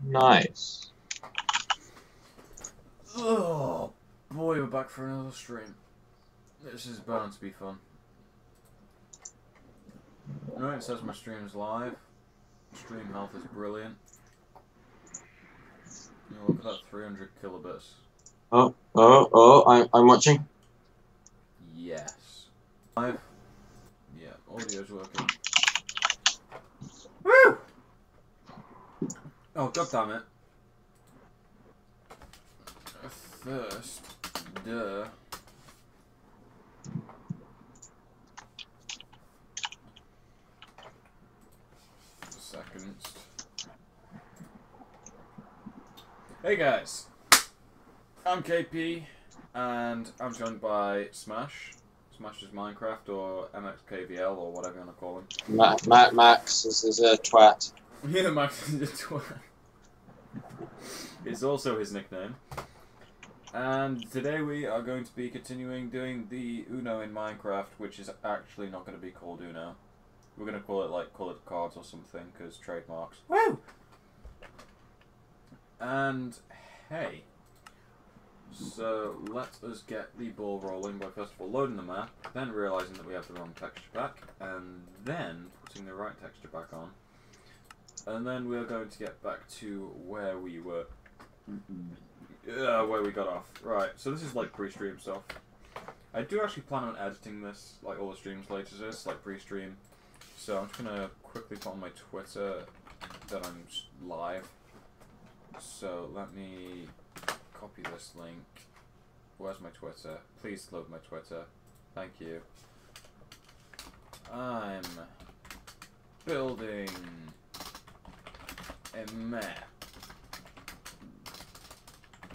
Nice. Oh boy, we're back for another stream. This is bound to be fun. Right, it says my stream's live. Stream health is brilliant. You know, look at that 300 kilobits. I'm watching. Yes. Live. Yeah, audio's working. Woo! Oh, god damn it. First, duh. Seconds. Hey guys, I'm KP, and I'm joined by Smash. Smash is Minecraft, or MXKVL, or whatever you want to call him. Max is a twat. Yeah, Max is a twat. It's also his nickname. And today we are going to be continuing doing the Uno in Minecraft, which is actually not going to be called Uno. We're going to call it, like, Coloured Cards or something, because trademarks. Woo! And, hey. So, let us get the ball rolling by first of all loading the map, then realising that we have the wrong texture pack, and then putting the right texture pack on. And then we're going to get back to where we were. Where we got off. Right, so this is like pre-stream stuff. I do actually plan on editing this, like all the streams later to this, like pre-stream. So I'm just gonna quickly put on my Twitter that I'm live. So let me copy this link. Where's my Twitter? Please load my Twitter. Thank you. I'm building a map.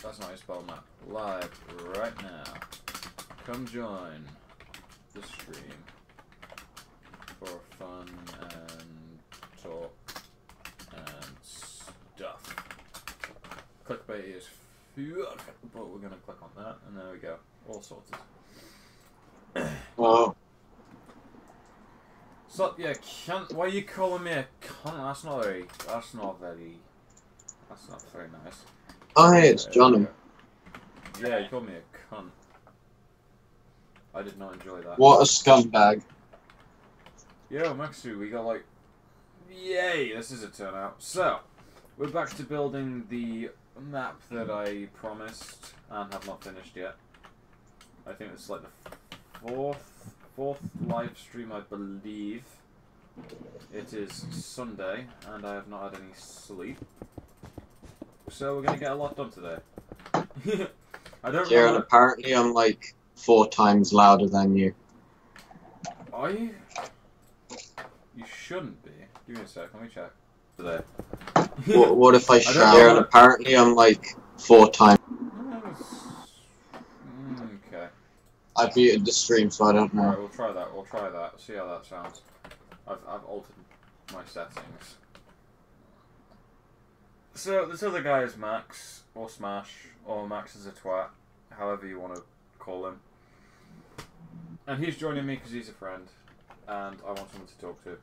That's not how you spell map. Live right now. Come join the stream for fun and talk and stuff. Clickbait is fuck, but we're gonna click on that, and there we go. All sorted. Oh. So yeah, cunt. Why are you calling me a cunt? That's not very nice. Oh, hey, it's Johnny. Yeah, you called me a cunt. I did not enjoy that. What a scumbag. Yo, Maxu, we got like... Yay, this is a turnout. So, we're back to building the map that I promised and have not finished yet. I think it's like the fourth live stream, I believe. It is Sunday, and I have not had any sleep. So we're gonna get a lot done today. I don't Kieran, know. apparently I'm like 4 times louder than you. Are you? You shouldn't be. Give me a sec, let me check. Today. What if I shout? know. Kieran, apparently I'm like 4 times. Okay. I muted the stream, so I don't know. Alright, we'll try that. We'll try that. See how that sounds. I've altered my settings. So this other guy is Max, or Smash, or Max is a twat, however you want to call him. And he's joining me because he's a friend, and I want someone to talk to.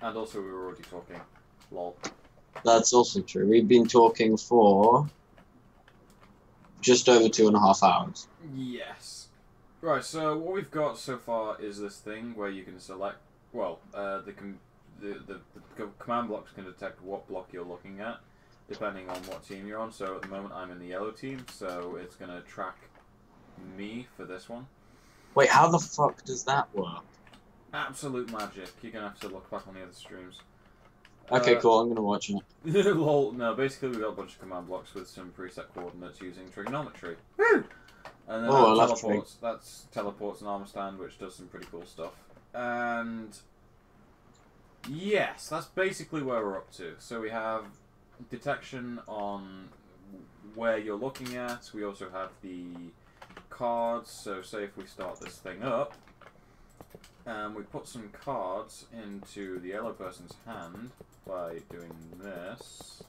And also we were already talking. Lol. That's also true. We've been talking for just over 2.5 hours. Yes. Right, so what we've got so far is this thing where you can select, well, the command blocks can detect what block you're looking at, depending on what team you're on. So at the moment I'm in the yellow team, so it's going to track me for this one. Wait, how the fuck does that work? Absolute magic. You're going to have to look back on the other streams. Okay, cool, I'm gonna watch it. Lol, no, basically we've got a bunch of command blocks with some preset coordinates using trigonometry. Woo! And then that's teleports an armor stand, which does some pretty cool stuff. And yes, that's basically where we're up to. So we have detection on where you're looking at. We also have the cards. So say if we start this thing up, and we put some cards into the yellow person's hand by doing this,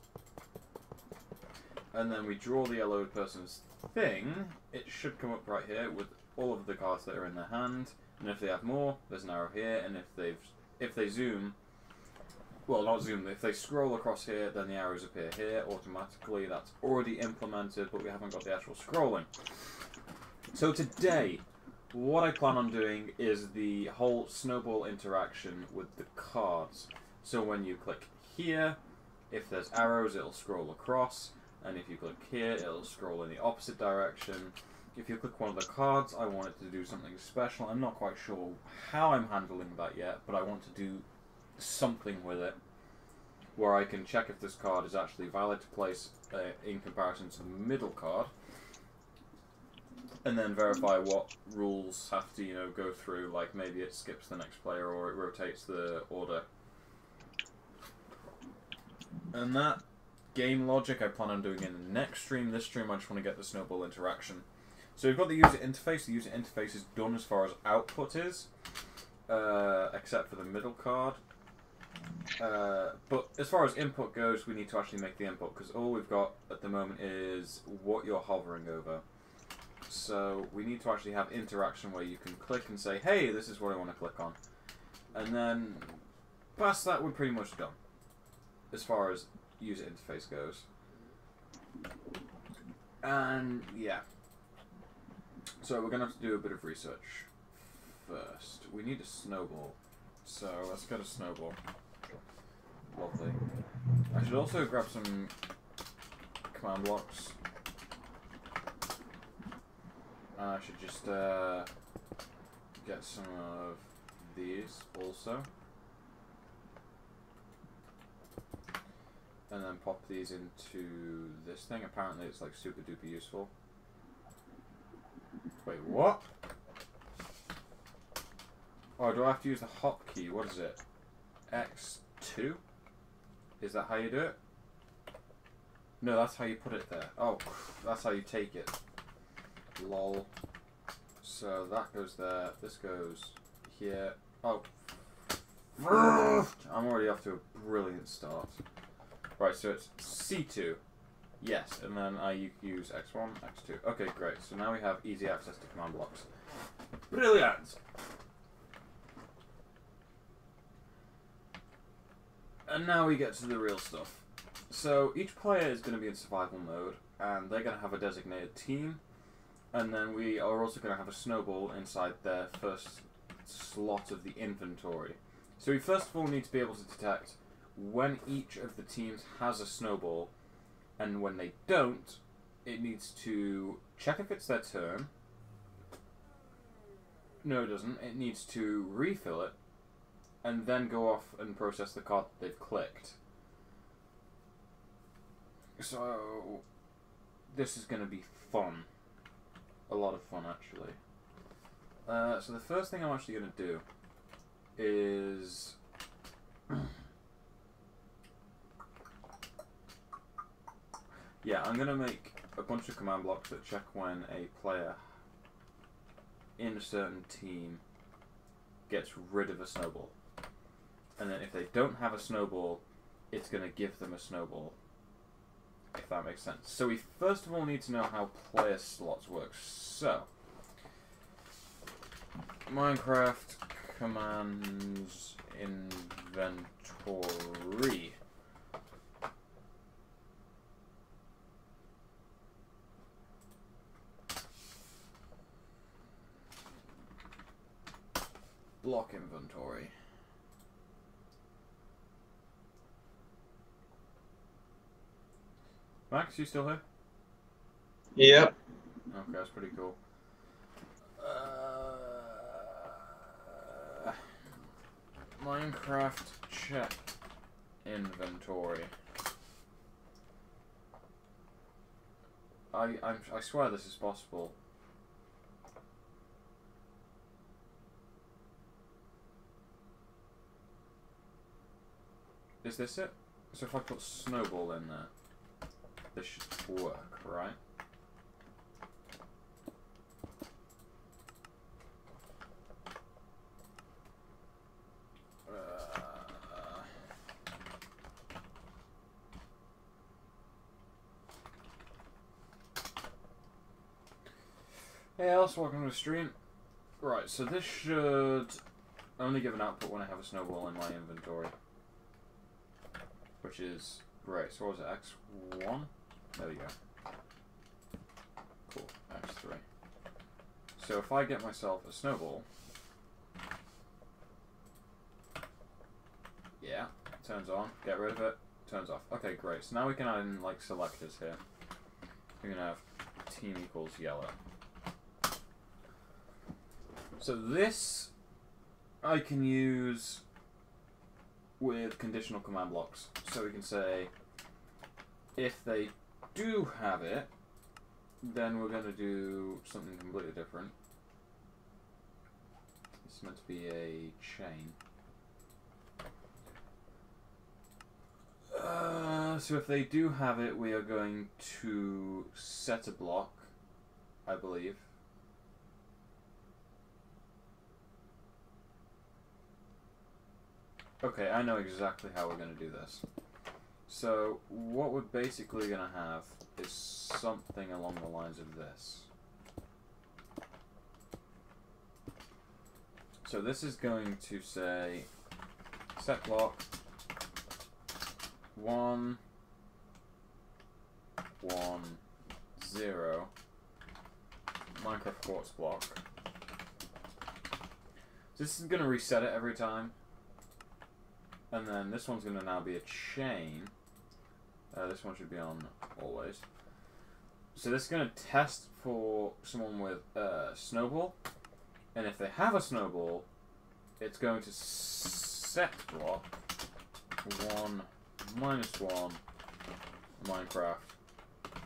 and then we draw the yellow person's thing, it should come up right here with all of the cards that are in their hand, and if they have more, there's an arrow here, and if they zoom, well, not zoom, if they scroll across here, then the arrows appear here automatically. That's already implemented, but we haven't got the actual scrolling. So today, what I plan on doing is the whole snowball interaction with the cards. So when you click here, if there's arrows, it'll scroll across, and if you click here, it'll scroll in the opposite direction. If you click one of the cards, I want it to do something special. I'm not quite sure how I'm handling that yet, but I want to do something with it where I can check if this card is actually valid to place in comparison to the middle card, and then verify what rules have to, you know, go through, like maybe it skips the next player or it rotates the order. And that game logic I plan on doing in the next stream. This stream I just want to get the snowball interaction. So we've got the user interface. The user interface is done as far as output is, except for the middle card. But as far as input goes, we need to actually make the input, because all we've got at the moment is what you're hovering over. So we need to actually have interaction where you can click and say, hey, this is what I want to click on. And then past that, we're pretty much done as far as user interface goes. And yeah. So we're going to have to do a bit of research first. We need a snowball. So let's get a snowball. Lovely. I should also grab some command blocks. I should just get some of these also. And then pop these into this thing. Apparently it's like super duper useful. Wait, what? Oh, do I have to use the hotkey? What is it? X2? Is that how you do it? No, that's how you put it there. Oh, that's how you take it. Lol. So that goes there. This goes here. Oh. I'm already off to a brilliant start. Right, so it's C2. Yes, and then I use X1, X2. Okay, great. So now we have easy access to command blocks. Brilliant! And now we get to the real stuff. So each player is going to be in survival mode, and they're going to have a designated team, and then we are also going to have a snowball inside their first slot of the inventory. So we first of all need to be able to detect when each of the teams has a snowball, and when they don't, it needs to check if it's their turn. No, it doesn't. It needs to refill it, and then go off and process the card that they've clicked. So this is going to be fun. A lot of fun, actually. So the first thing I'm actually going to do is... yeah, I'm going to make a bunch of command blocks that check when a player in a certain team gets rid of a snowball. And then if they don't have a snowball, it's going to give them a snowball. If that makes sense. So we first of all need to know how player slots work. So, Minecraft commands inventory. Block inventory. Max, you still here? Yep. Okay, that's pretty cool. Minecraft check inventory. I swear this is possible. Is this it? So if I put snowball in there, this should work, right? Hey else, welcome to the stream. Right, so this should only give an output when I have a snowball in my inventory. which is great. So what was it, x1? There we go. Cool, x3. So if I get myself a snowball, yeah, turns on, get rid of it, turns off. Okay, great. So now we can add in like selectors here. We're gonna have team equals yellow. So this I can use with conditional command blocks. So we can say if they do have it, then we're going to do something completely different. It's meant to be a chain. So if they do have it, we are going to set a block, I believe. Okay, I know exactly how we're going to do this. So what we're basically going to have is something along the lines of this. So this is going to say set block 1 1 0 Minecraft quartz block. So this is going to reset it every time. And then this one's going to now be a chain. This one should be on always. So this is going to test for someone with a snowball. And if they have a snowball, it's going to set block 1 minus 1 Minecraft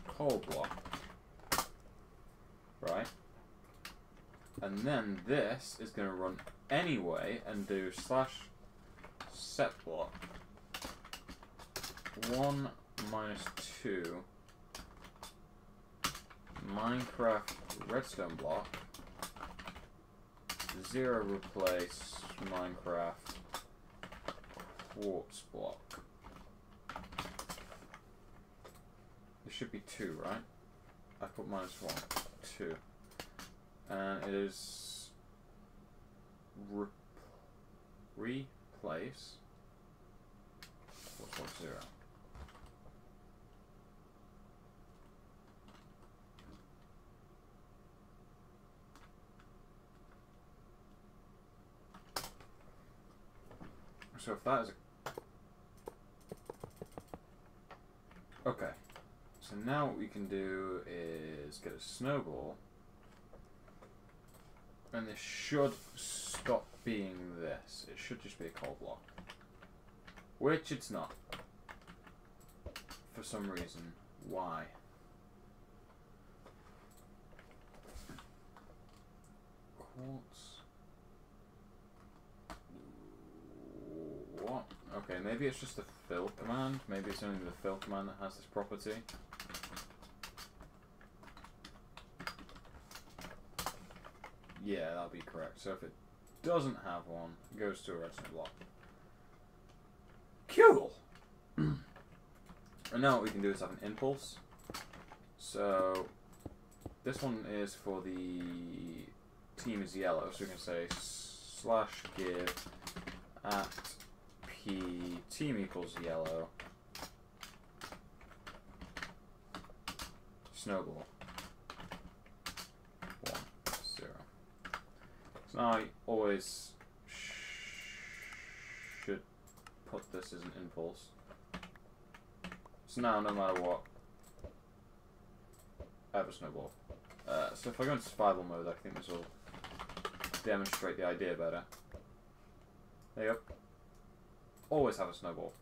coal block. Right? And then this is going to run anyway and do slash set block 1 minus 2 Minecraft redstone block 0 replace Minecraft quartz block. There should be 2, right? I put minus 1, 2, and it is replace what's 0. So if that is a... Okay. So now what we can do is get a snowball. And this should stop being this. It should just be a coal block. Which it's not. For some reason. Why? Quartz. What? Okay, maybe it's just the fill command. Maybe it's only the fill command that has this property. Yeah, that'll be correct. So if it doesn't have one, it goes to a redstone block. Cool! And now what we can do is have an impulse. So this one is for the team is yellow, so we can say slash give at p team equals yellow snowball 1 0. So now I always should put this as an impulse. So now no matter what, I have a snowball. So if I go into survival mode, I think this will demonstrate the idea better. There you go. Always have a snowball.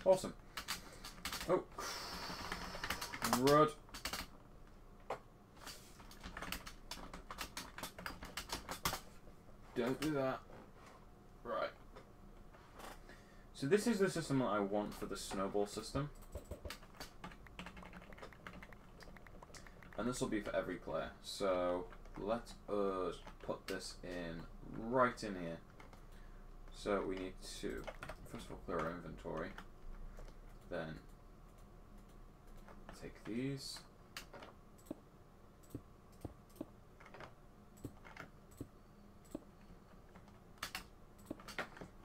Awesome. Oh. Crud. Don't do that. Right. So this is the system that I want for the snowball system. And this will be for every player. So let us put this in right in here. So we need to first of all clear our inventory. Then take these.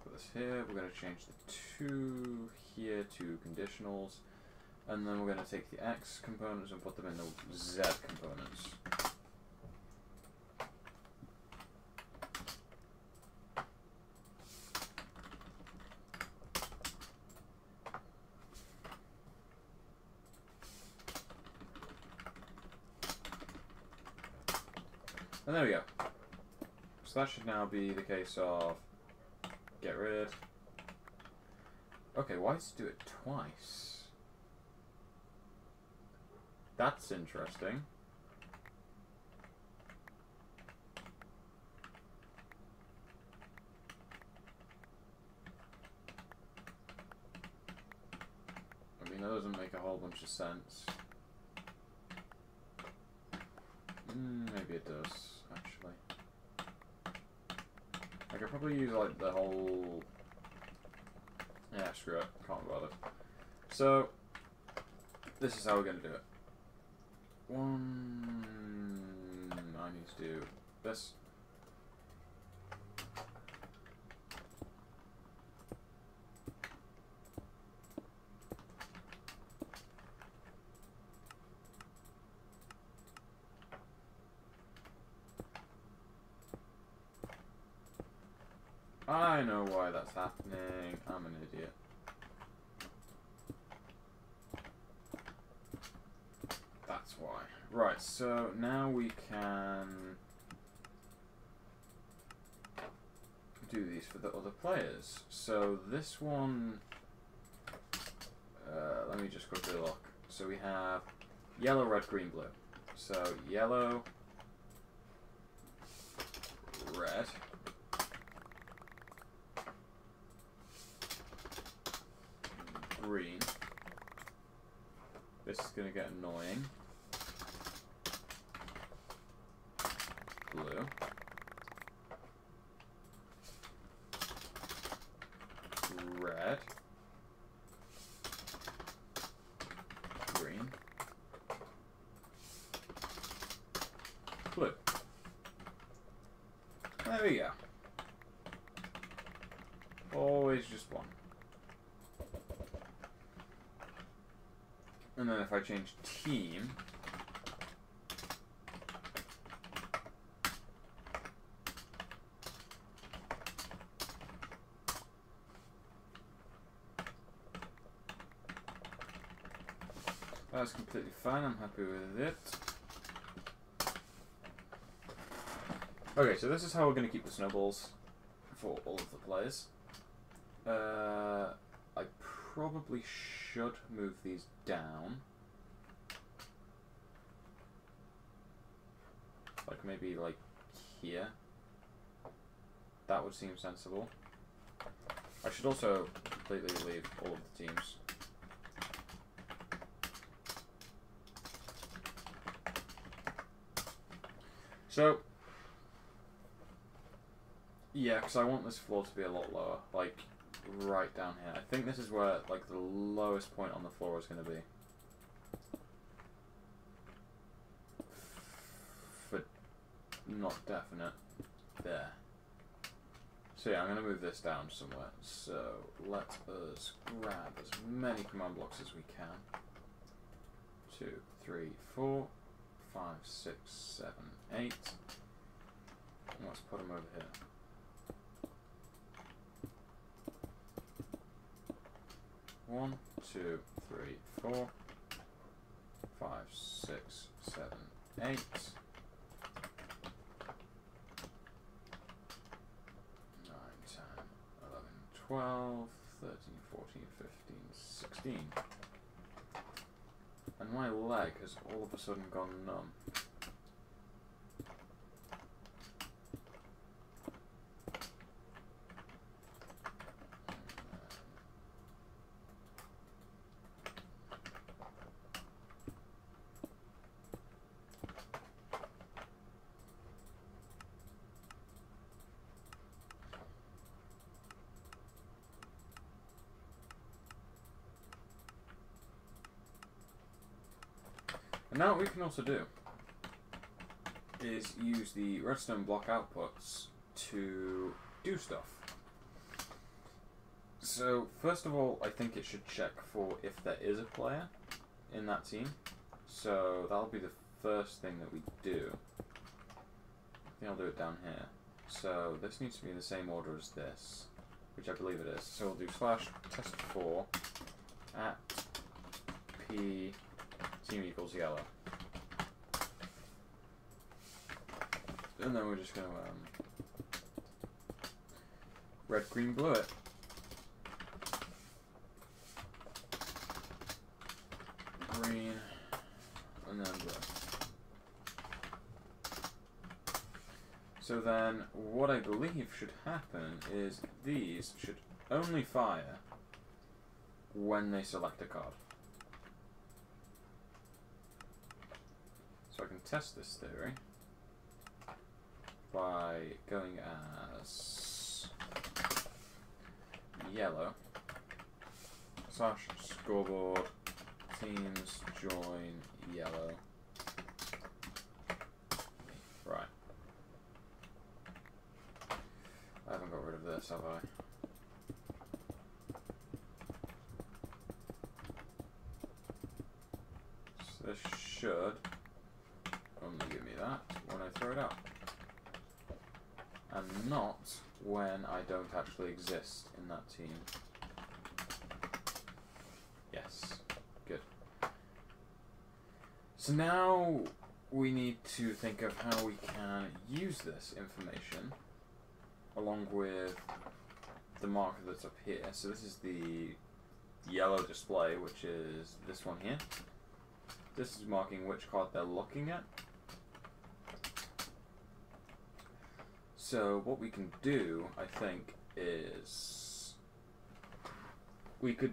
Put this here. We're going to change the 2 here to conditionals. And then we're going to take the X components and put them in the Z components. And there we go. So that should now be the case of get rid. Okay, why does it do it twice? That's interesting. I mean, that doesn't make a whole bunch of sense. Maybe it does, actually. I could probably use, like, the whole... Yeah, screw it. Can't bother. So, this is how we're going to do it. I need to do this. I know why that's happening. I'm an idiot. That's why. Right, so now we can do these for the other players. So this one, let me just quickly look. So we have yellow, red, green, blue. So yellow, red, green. This is going to get annoying. Blue. Red. Green. Blue. There we go. Always just one. And then if I change team, that's completely fine, I'm happy with it. Okay, so this is how we're going to keep the snowballs for all of the players. I probably should move these down. Like maybe like here. That would seem sensible. I should also completely leave all of the teams. So, yeah, because I want this floor to be a lot lower, like right down here. I think this is where like the lowest point on the floor is going to be. For not definite. There. So yeah, I'm going to move this down somewhere. So let us grab as many command blocks as we can. 2, 3, 4, 5, 6, 7, 8. And let's put them over here. One, 2, 3, 4, 5, 6, 7, 8. 9, 10, 11, 12, 13, 14, 15, 16. And my leg has all of a sudden gone numb. And now what we can also do is use the redstone block outputs to do stuff. So first of all, I think it should check for if there is a player in that team. So that'll be the first thing that we do. I think I'll do it down here. So this needs to be in the same order as this, which I believe it is. So we'll do slash test4 at p team equals yellow. And then we're just going to red, green, blue it. Green, and then blue. So then, what I believe should happen is these should only fire when they select a card. So I can test this theory by going as yellow slash scoreboard teams join yellow. Right. I haven't got rid of this, have I? So this should only give me that when I throw it out. And not when I don't actually exist in that team. Yes. Good. So now we need to think of how we can use this information along with the marker that's up here. So this is the yellow display, which is this one here. This is marking which card they're looking at. So what we can do, I think, is we could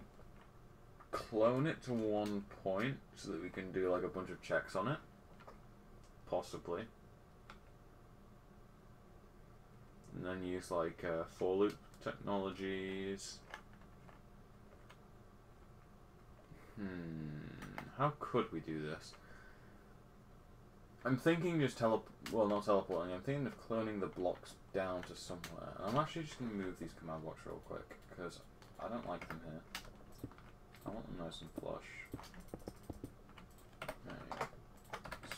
clone it to one point so that we can do like a bunch of checks on it. Possibly. And then use like for loop technologies. How could we do this? I'm thinking just not teleporting, I'm thinking of cloning the blocks down to somewhere. And I'm actually just going to move these command blocks real quick, because I don't like them here. I want them nice and flush. There you go.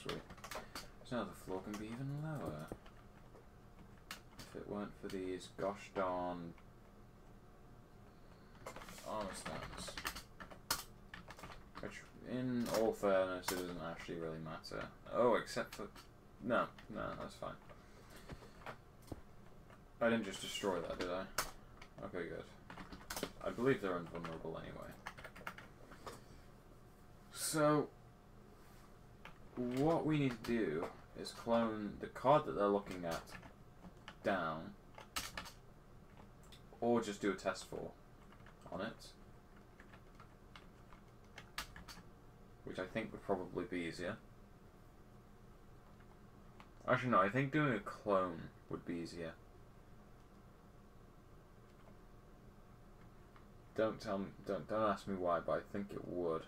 Sweet. So now the floor can be even lower. If it weren't for these gosh darn armor stands. Which, in all fairness, it doesn't actually really matter. Oh, except for... No, that's fine. I didn't just destroy that, did I? Okay, good. I believe they're invulnerable anyway. So, what we need to do is clone the card that they're looking at down, or just do a test for on it. Which I think would probably be easier. Actually, no, I think doing a clone would be easier. Don't ask me why, but I think it would.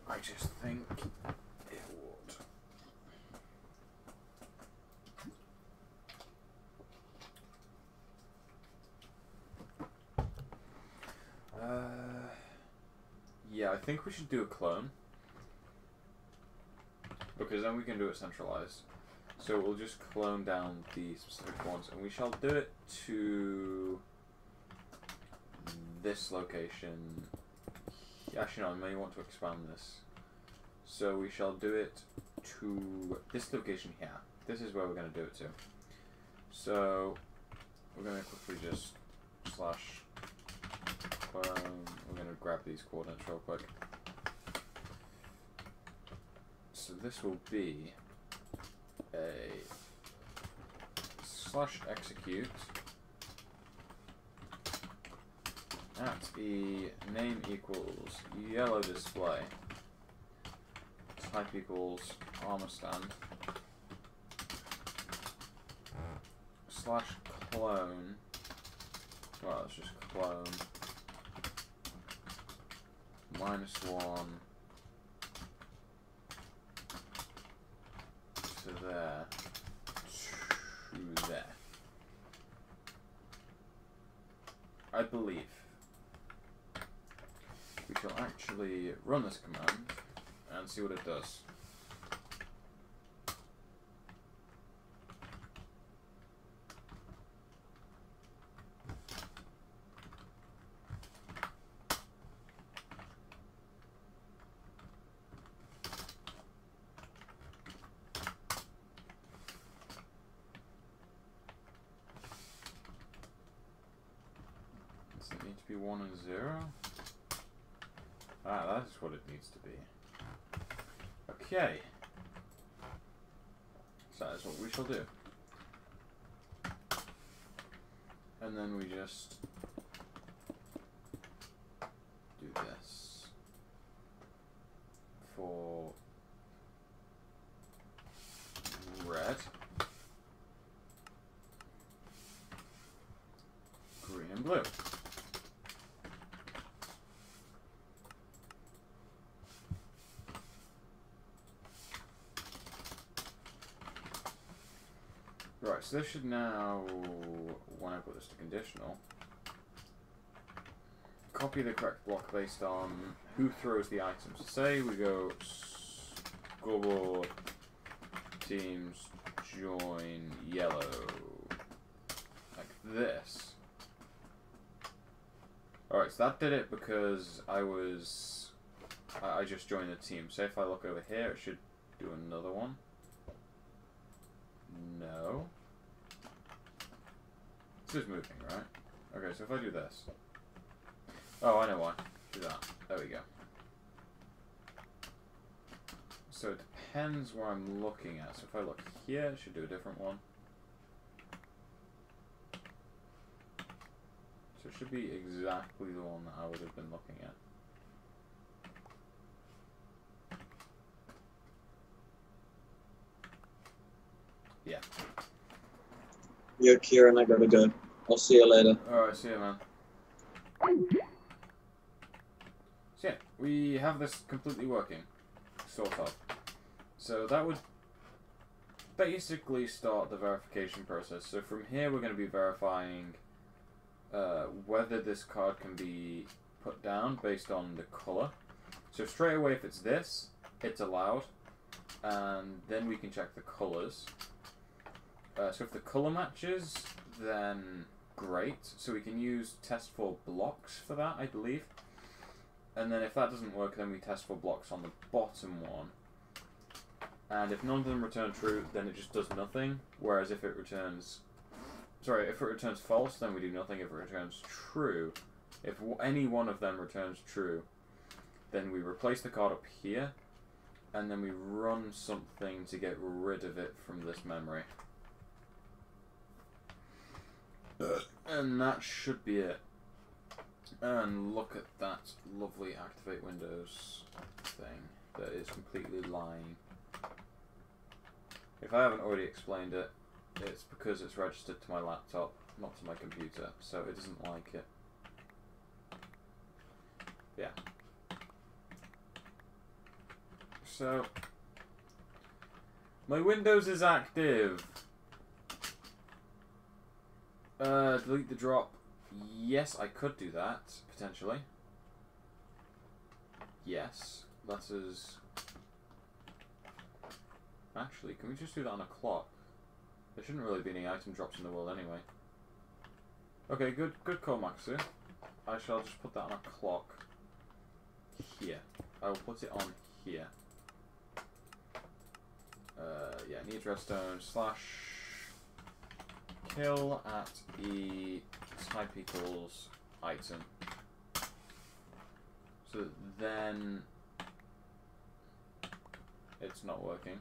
I just think it would. Yeah, I think we should do a clone. Because then we can do it centralized. So we'll just clone down the specific ones, and we shall do it to this location. Actually, no, I may want to expand this. So we shall do it to this location here. This is where we're going to do it to. So we're going to quickly just slash clone. We're going to grab these coordinates real quick. So this will be a slash execute at the name equals yellow display, type equals armor stand, slash clone, well, let's just clone -1 to there to there. I believe we shall actually run this command and see what it does. Does it need to be 1 and 0? Ah, that is what it needs to be. Okay. So that is what we shall do. And then we just do this for red, green and blue. Right, so this should now, when I put this to conditional, copy the correct block based on who throws the items. Say we go scoreboard teams join yellow, like this. Alright, so that did it because I just joined the team. So if I look over here, it should do another one. No. This is moving, right? Okay, so if I do this. Oh, I know why. Do that. There we go. So it depends where I'm looking at. So if I look here, it should do a different one. So it should be exactly the one that I would have been looking at. Yeah. Yo, Kieran, I gotta go. I'll see you later. Alright, see you, man. So yeah, we have this completely working. Sort of. So that would basically start the verification process. So from here we're going to be verifying whether this card can be put down based on the colour. So straight away if it's this, it's allowed. And then we can check the colours. So if the colour matches, then great. So we can use test for blocks for that, I believe. And then if that doesn't work, then we test for blocks on the bottom one. And if none of them return true, then it just does nothing. Whereas if it returns... Sorry, if it returns false, then we do nothing. If it returns true, if any one of them returns true, then we replace the card up here. And then we run something to get rid of it from this memory. And that should be it. And look at that lovely Activate Windows thing that is completely lying. If I haven't already explained it, it's because it's registered to my laptop, not to my computer, so it doesn't like it. Yeah. So, my Windows is active. Delete the drop. Yes, I could do that, potentially. Yes, that is... Actually, can we just do that on a clock? There shouldn't really be any item drops in the world anyway. Okay, good call, Maxu. I shall just put that on a clock. Here. I will put it on here. Yeah, needs redstone / kill at e type equals item. So then it's not working.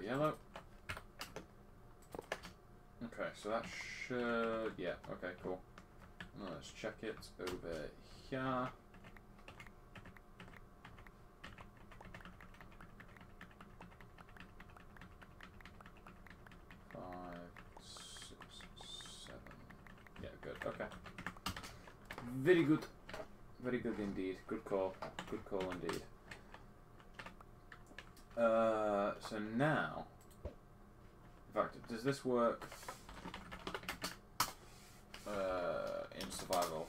yellow. Okay, so that should... yeah, okay, cool. Now let's check it over here. Yeah, good. Okay. Very good. Very good indeed. Good call. Good call indeed. So now, in fact, does this work in survival?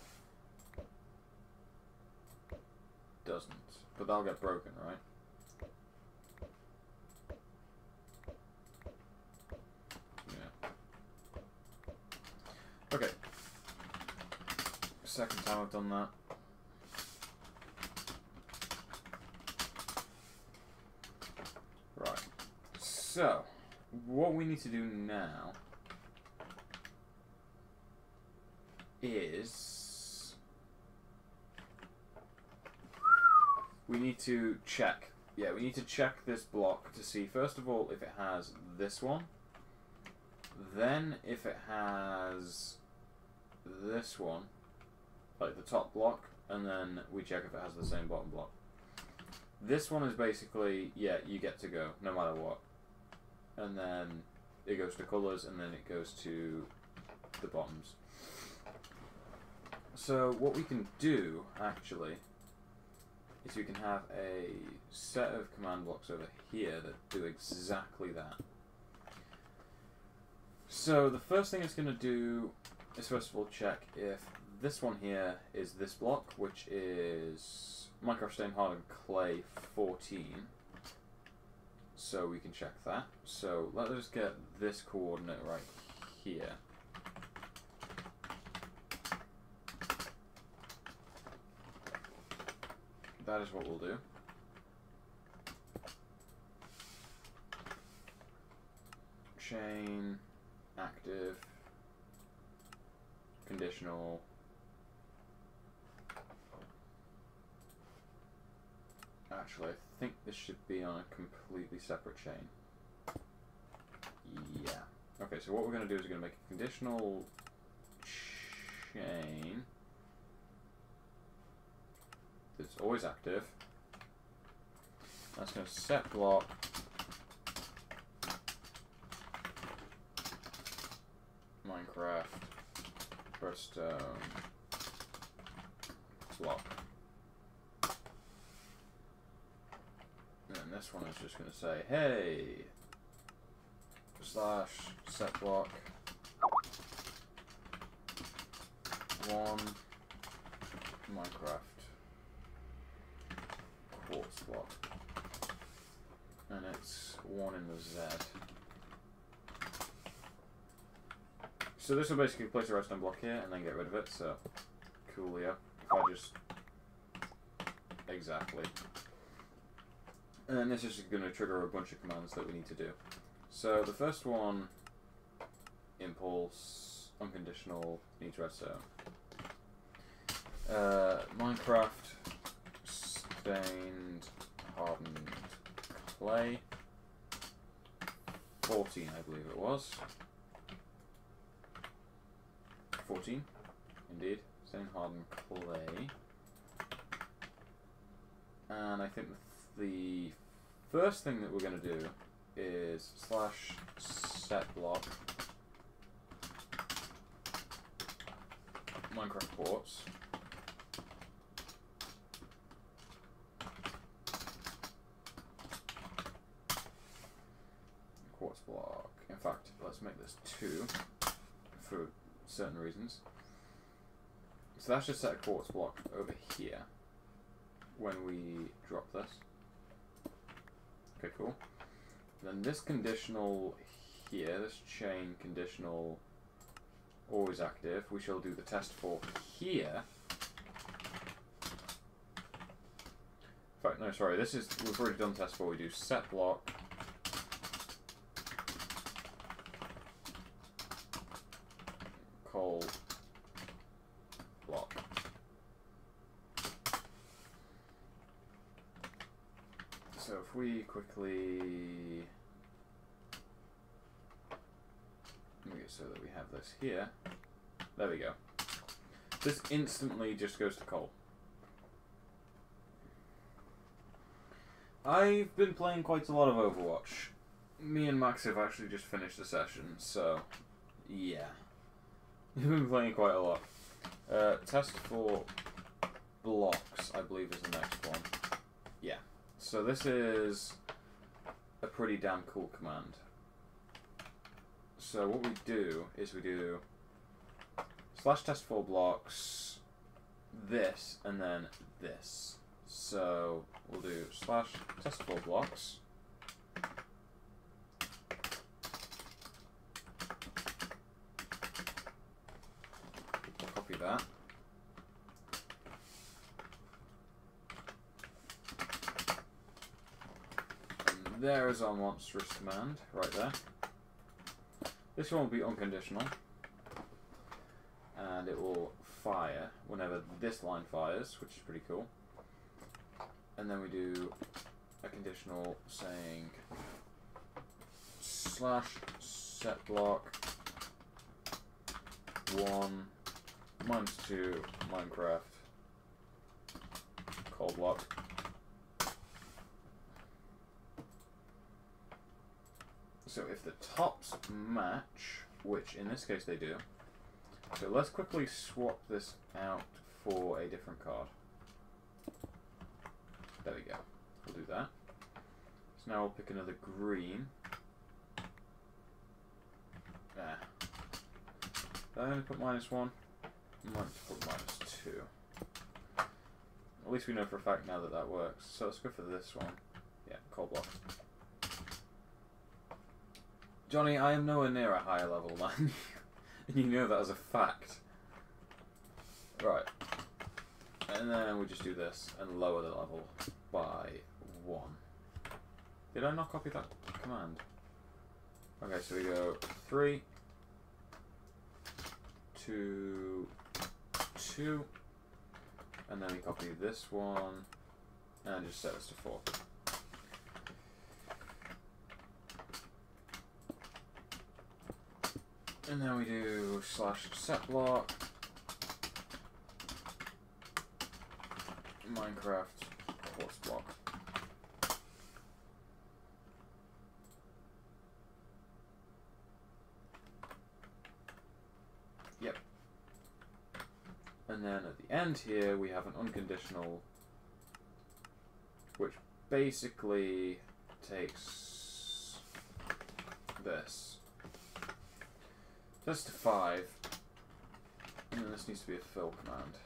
Doesn't. But that'll get broken, right? Yeah. Okay. Second time I've done that. Right. So, what we need to do now is we need to check. Yeah, we need to check this block to see, first of all, if it has this one. Then, if it has this one, like the top block, and then we check if it has the same bottom block. This one is basically, yeah, you get to go, no matter what. And then it goes to colours, and then it goes to the bottoms. So what we can do, actually, is we can have a set of command blocks over here that do exactly that. So the first thing it's going to do is first of all check if this one here is this block, which is Minecraft Stain Hardened Clay 14. So we can check that. So let us get this coordinate right here. That is what we'll do. Chain, active, conditional. Actually, I think this should be on a completely separate chain. Yeah. Okay, so what we're going to do is we're going to make a conditional chain that's always active. That's going to set block Minecraft redstone block. And this one is just going to say, hey, slash set block 1 Minecraft quartz block. And it's 1 in the Z. So this will basically place a redstone block here and then get rid of it, so coolio. If I just... exactly. And then this is going to trigger a bunch of commands that we need to do. So the first one, impulse, unconditional, needs redstone. Minecraft stained hardened clay 14, I believe it was. 14, indeed. Stained hardened clay. And I think the first thing that we're going to do is slash set block Minecraft quartz. Quartz block. In fact, let's make this 2 for certain reasons. So that's just set a quartz block over here when we drop this. Okay, cool. Then this conditional here, this chain conditional always active, we shall do the test for here. In fact, no, sorry, this is, we've already done test for, we do set block call block. So if we quickly so that we have this here. There we go. This instantly just goes to coal. I've been playing quite a lot of Overwatch. Me and Max have actually just finished the session, so yeah. We've been playing quite a lot. Test for blocks, I believe, is the next one. Yeah. So this is a pretty damn cool command. So what we do is we do /test4blocks, this, and then this. So we'll do /test4blocks. Copy that. And there is our monstrous command, right there. This one will be unconditional, and it will fire whenever this line fires, which is pretty cool. And then we do a conditional saying /setBlock 1 -2 Minecraft coal block. So if the tops match, which in this case they do, so let's quickly swap this out for a different card. There we go. We'll do that. So now we'll pick another green. Did I only put -1? I might put -2. At least we know for a fact now that that works. So let's go for this one. Yeah, coal block. Johnny, I am nowhere near a higher level, man. And you know that as a fact. Right. And then we just do this and lower the level by 1. Did I not copy that command? Okay, so we go 3, 2, 2, and then we copy this one and just set this to 4. And then we do /setBlock Minecraft quartz block. Yep. And then at the end here we have an unconditional, which basically takes this. This to 5, and then this needs to be a fill command.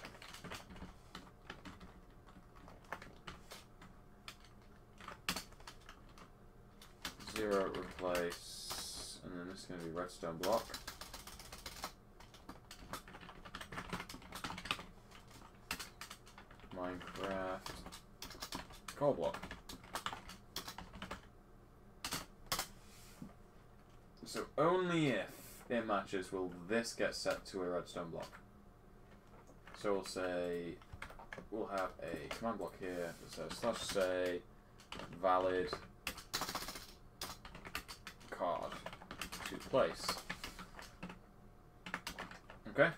Zero replace, and then this is going to be redstone block. Minecraft coal block. So only if it matches will this get set to a redstone block. So we'll say we'll have a command block here that says /say valid card to place. Okay,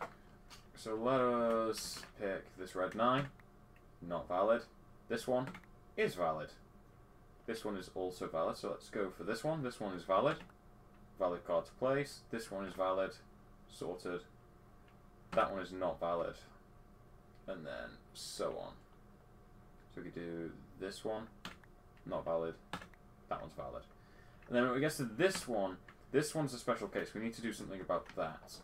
so let us pick this red 9, not valid. This one is valid. This one is also valid, so let's go for this one. This one is valid. Valid card to place. This one is valid. Sorted. That one is not valid. And then so on. So we could do this one, not valid. That one's valid. And then when it gets to this one's a special case. We need to do something about that.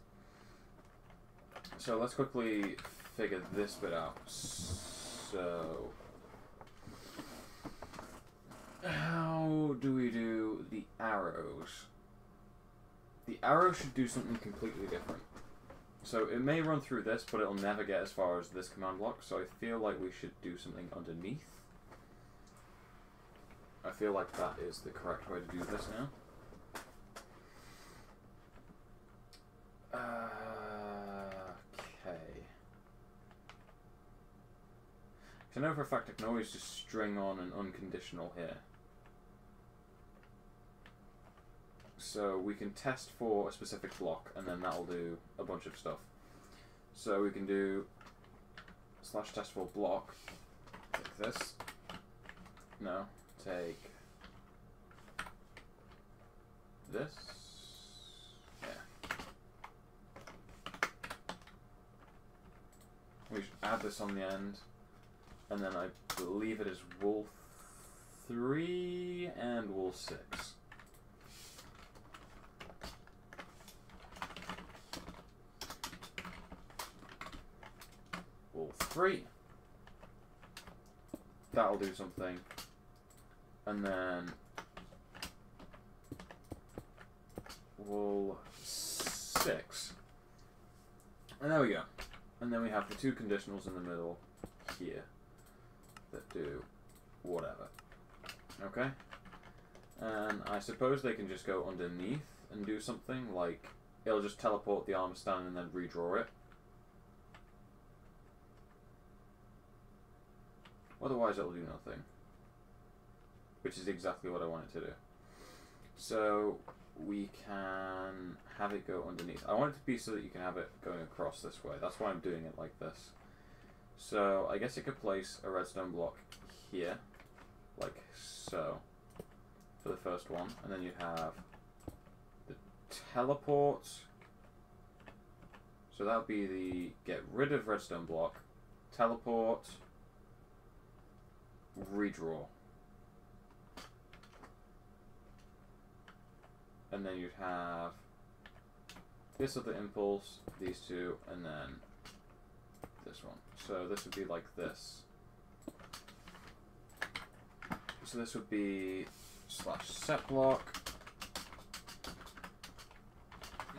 So let's quickly figure this bit out. So how do we do the arrows? The arrow should do something completely different. So it may run through this, but it'll never get as far as this command block, so I feel like we should do something underneath. I feel like that is the correct way to do this now. Okay. I know for a fact I can always just string on an unconditional here. So we can test for a specific block, and then that'll do a bunch of stuff. So we can do / test for block. Take this. No, take this. Yeah. We should add this on the end, and then I believe it is wool 3 and wool 6. Wool 3. That'll do something. And then wool 6. And there we go. And then we have the 2 conditionals in the middle here that do whatever. Okay? And I suppose they can just go underneath and do something, like it'll just teleport the armor stand and then redraw it. Otherwise it'll do nothing. Which is exactly what I want it to do. So we can have it go underneath. I want it to be so that you can have it going across this way. That's why I'm doing it like this. So I guess it could place a redstone block here, like so, for the first one. And then you have the teleport. So that would be the get rid of redstone block, teleport, redraw. And then you'd have this other impulse, these two, and then this one. So this would be like this. So this would be / set block,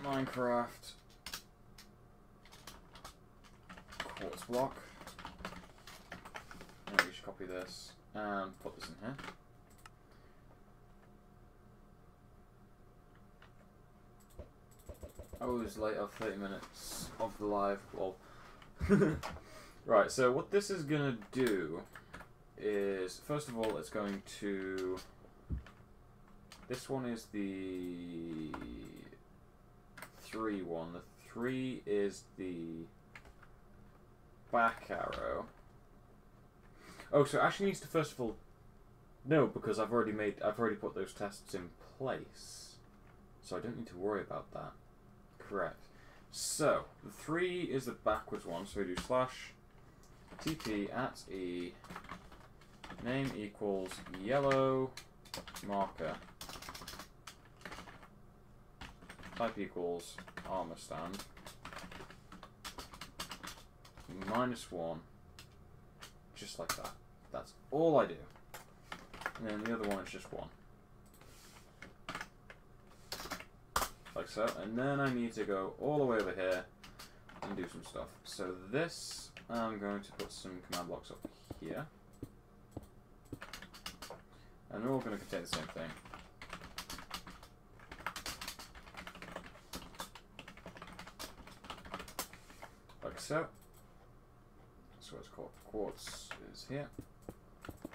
Minecraft, quartz block. And we should copy this and put this in here. I was late of 30 minutes of the live. Well, right. So what this is gonna do is, first of all, it's going to. This one is the 3 one. The 3 is the back arrow. Oh, so it actually needs to first of all. No, because I've already put those tests in place, so I don't need to worry about that. Correct. So the 3 is the backwards one. So we do / TP at E name equals yellow marker type equals armor stand -1, just like that. That's all I do. And then the other one is just 1. Like so, and then I need to go all the way over here and do some stuff. So this, I'm going to put some command blocks up here. And they're all going to contain the same thing. Like so. So it's called quartz is here.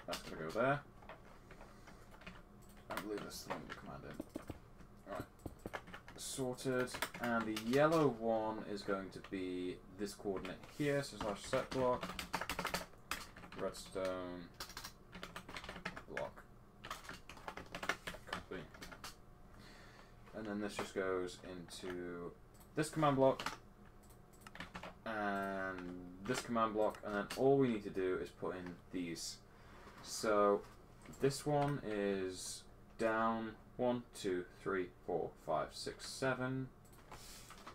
That's going to go there. I believe that's the one with the command in. Sorted, and the yellow one is going to be this coordinate here, so / set block, redstone block, copy, and then this just goes into this command block and this command block, and then all we need to do is put in these. So this one is down 1, 2, 3, 4, 5, 6, 7.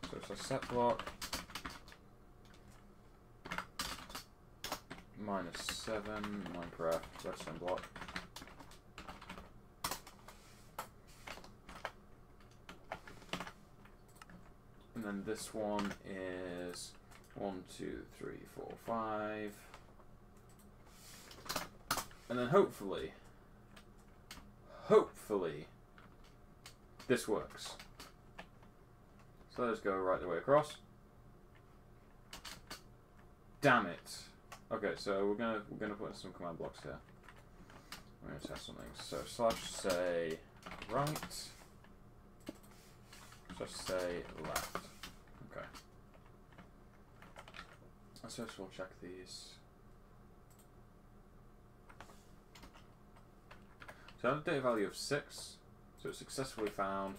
So it's a set block. -7, Minecraft, redstone block. And then this one is 1, 2, 3, 4, 5. And then hopefully, this works. So let's go right the way across. Damn it. Okay, so we're gonna put in some command blocks here. We're gonna test something. So / say right Just say left. Okay. Let's first of all check these. So I have a data value of 6. So it's successfully found.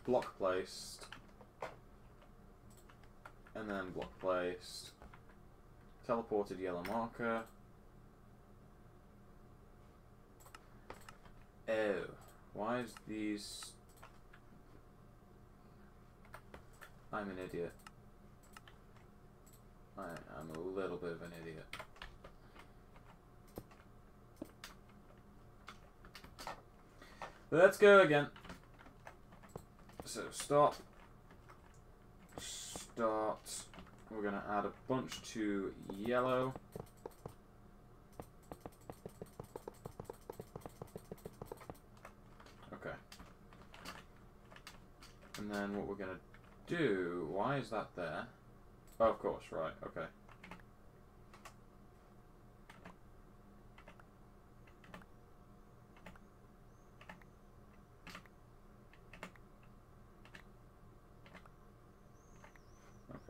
Block placed. And then block placed. Teleported yellow marker. Oh. Why is these... I'm an idiot. I'm a little bit of an idiot. Let's go again. So stop. Start. We're going to add a bunch to yellow. Okay. And then what we're going to do, why is that there? Oh, of course, right, okay.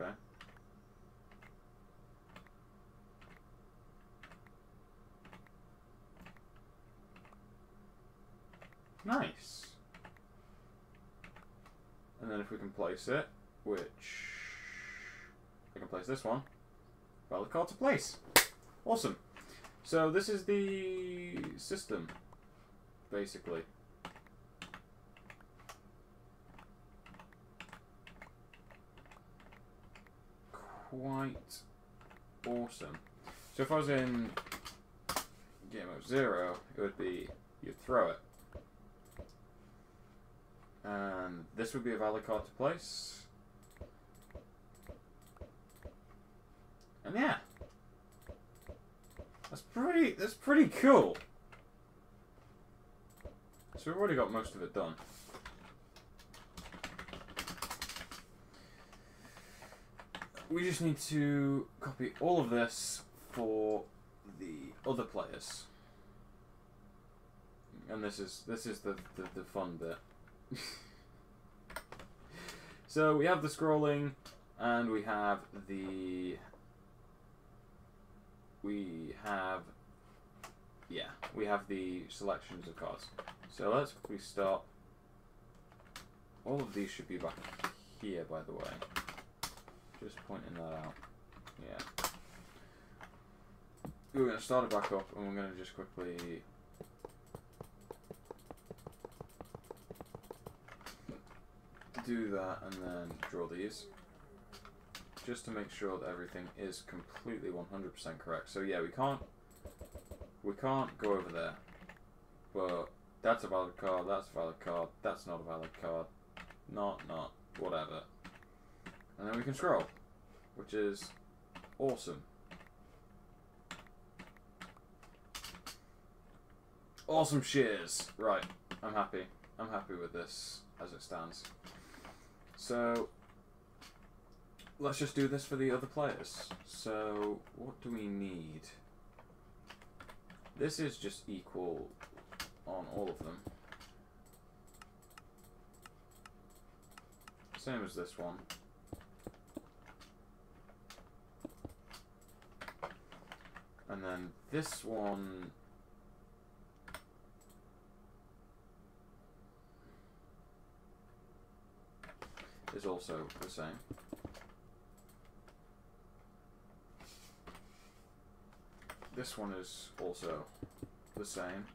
Okay. Nice. And then if we can place it, which I can place this one, valid card to place. Awesome. So this is the system, basically. Quite awesome. So if I was in game mode 0, it would be you'd throw it. And this would be a valid card to place. And yeah. That's pretty cool. So we've already got most of it done. We just need to copy all of this for the other players. And this is the fun bit. So we have the scrolling, and we have the selections of cards. So let's quickly stop. All of these should be back here, by the way. Just pointing that out. Yeah. We're going to start it back up, and we're going to just quickly do that and then draw these, just to make sure that everything is completely 100% correct. So yeah, we can't go over there, but that's a valid card, that's a valid card, that's not a valid card, not, whatever. And then we can scroll, which is awesome. Awesome shears. Right, I'm happy. I'm happy with this as it stands. So let's just do this for the other players. So what do we need? This is just equal on all of them. Same as this one. And then this one is also the same. This one is also the same.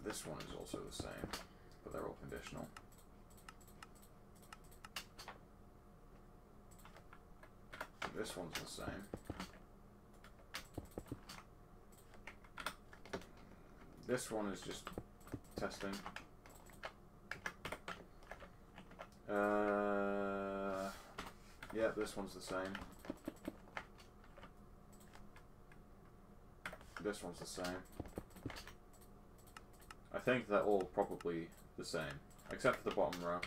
This one is also the same, but they're all conditional. This one's the same. This one is just testing. Yeah, this one's the same. This one's the same. I think they're all probably the same, except for the bottom row.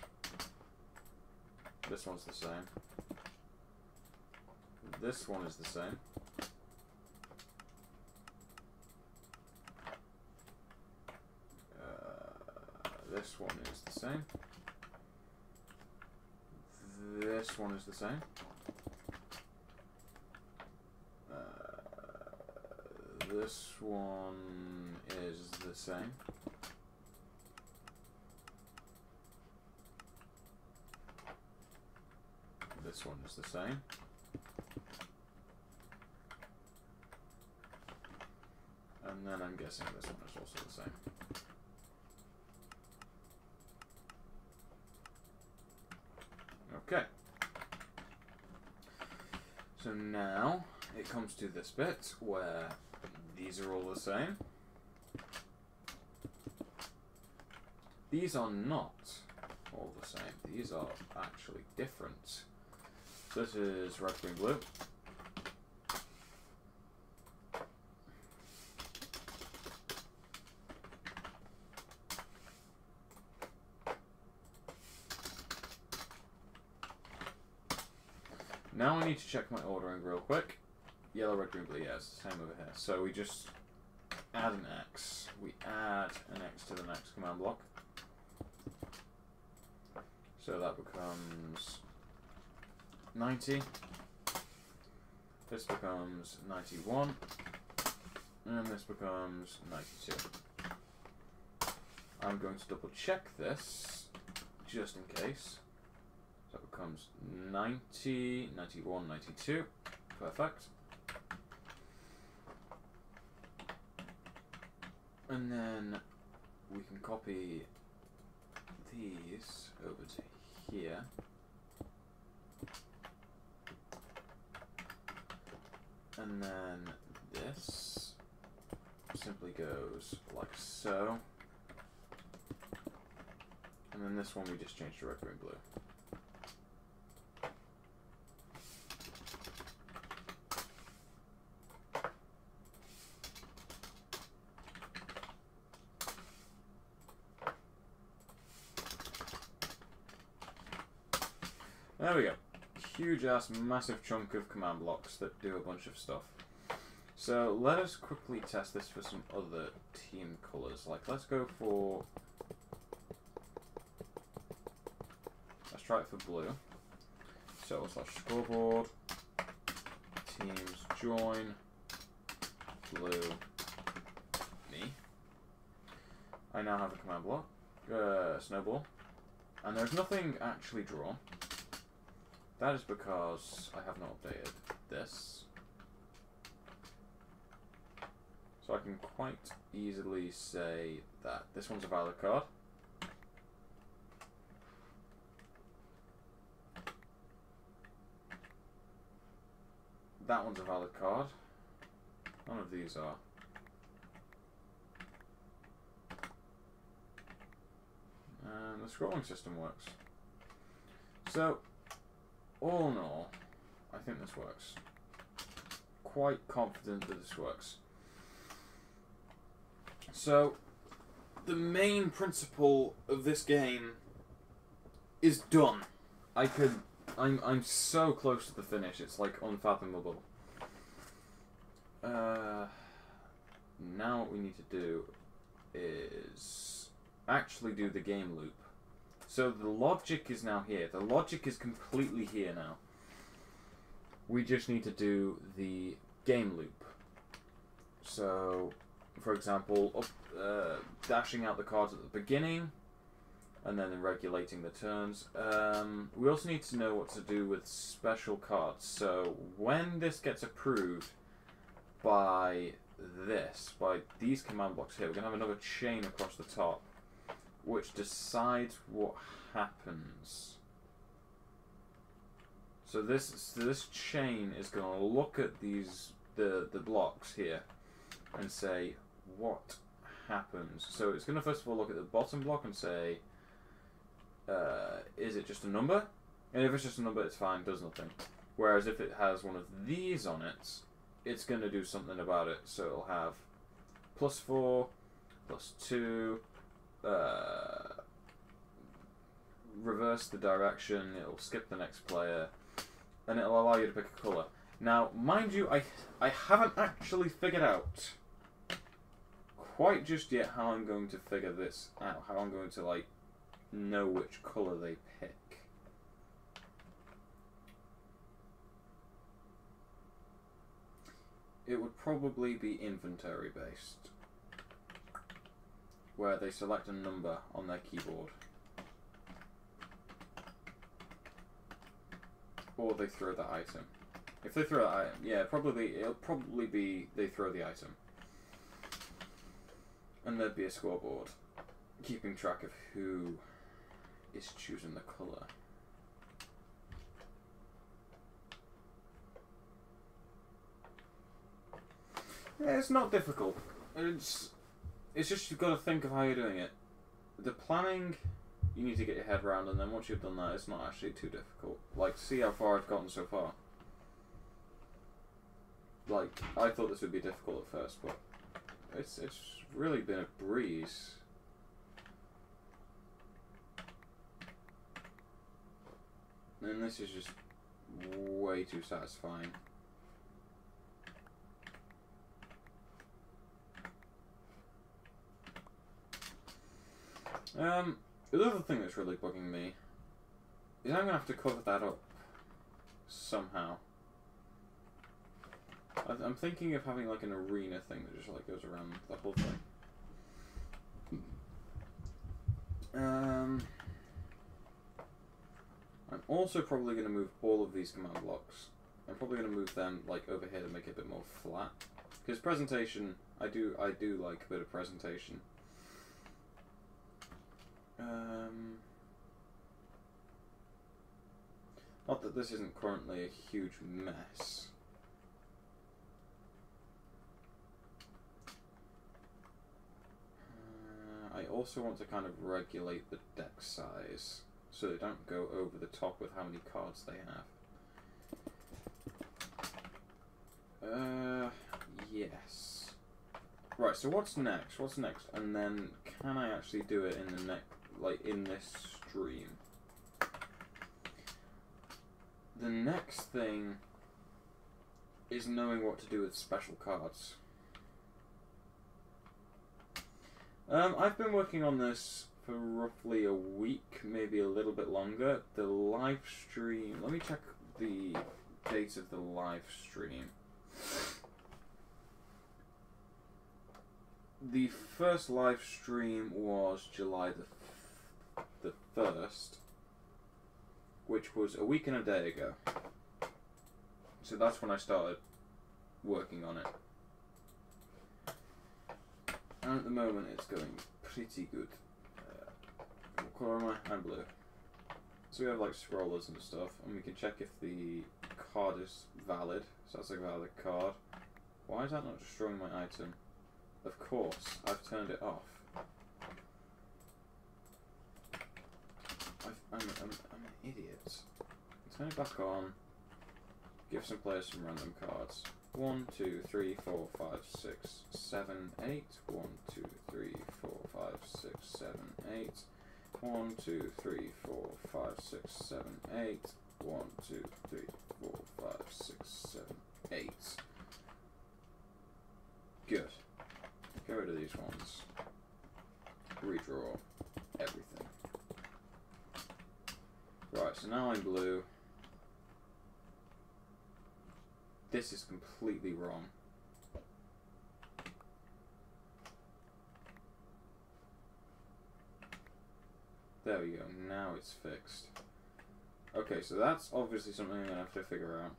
This one's the same. This one is the same. This one is the same. this one is the same. This one is the same. This one is the same. And then I'm guessing this one is also the same. Okay. So now it comes to this bit where these are all the same. These are not all the same. These are actually different. So this is red, green, blue. Now I need to check my ordering real quick. Yellow, red, green, blue, yeah, it's the same over here. So we just add an X. We add an X to the next command block. So that becomes 90. This becomes 91. And this becomes 92. I'm going to double check this, just in case. So it becomes 90, 91, 92. Perfect. And then we can copy these over to here. And then this simply goes like so. And then this one we just change to red, green, blue. There we go. Huge ass massive chunk of command blocks that do a bunch of stuff. So let us quickly test this for some other team colours. Like let's go for, let's try it for blue. So slash scoreboard, teams join, blue, me. I now have a command block, snowball, and there's nothing actually drawn. That is because I have not updated this. So I can quite easily say that this one's a valid card. That one's a valid card. None of these are. And the scrolling system works. So, all in all, I think this works. Quite confident that this works. So, the main principle of this game is done. I'm so close to the finish, it's like unfathomable. Now what we need to do is actually do the game loop. So the logic is now here. The logic is completely here now. We just need to do the game loop. So, for example, dashing out the cards at the beginning, and then regulating the turns. We also need to know what to do with special cards. So when this gets approved by these command blocks here, we're going to have another chain across the top, which decides what happens. So this chain is going to look at the blocks here and say what happens. So it's going to first of all look at the bottom block and say, is it just a number? And if it's just a number, it's fine, does nothing. Whereas if it has one of these on it, it's going to do something about it. So it'll have +4, +2. Reverse the direction, it'll skip the next player, and it'll allow you to pick a colour. Now, mind you, I haven't actually figured out quite just yet how I'm going to figure this out, how I'm going to, like, know which colour they pick. it would probably be inventory based, where they select a number on their keyboard. Or they throw the item. If they throw that item, yeah, it'll probably be they throw the item. And there'd be a scoreboard keeping track of who is choosing the colour. Yeah, it's not difficult. It's just you've got to think of how you're doing it. The planning, you need to get your head around, and then once you've done that, it's not actually too difficult. Like, see how far I've gotten so far. Like, I thought this would be difficult at first, but it's really been a breeze. And this is just way too satisfying. The other thing that's really bugging me is I'm going to have to cover that up somehow. I'm thinking of having like an arena thing that just like goes around the whole thing. I'm also probably going to move all of these command blocks. I'm probably going to move them like over here to make it a bit more flat. Because presentation, I do like a bit of presentation. Not that this isn't currently a huge mess. I also want to kind of regulate the deck size so they don't go over the top with how many cards they have. Yes. Right, so what's next? What's next? And then can I actually do it in the in this stream? The next thing is knowing what to do with special cards. I've been working on this for roughly a week, maybe a little bit longer. The live stream, let me check the date of the live stream. The first live stream was July the 1st, which was a week and a day ago. So that's when I started working on it. And at the moment it's going pretty good. What colour am I? I'm blue. So we have like scrollers and stuff, and we can check if the card is valid. So that's a valid card. Why is that not destroying my item? Of course, I've turned it off. I'm an idiot. Turn it back on. Give some players some random cards. 1, 2, 3, 4, 5, 6, 7, 8. 1, 2, 3, 4, 5, 6, 7, 8. 1, 2, 3, 4, 5, 6, 7, 8. 1, 2, 3, 4, 5, 6, 7, 8. Good. Get rid of these ones. Redraw everything. Right, so now I'm blue. This is completely wrong. There we go, now it's fixed. Okay, so that's obviously something I'm going to have to figure out.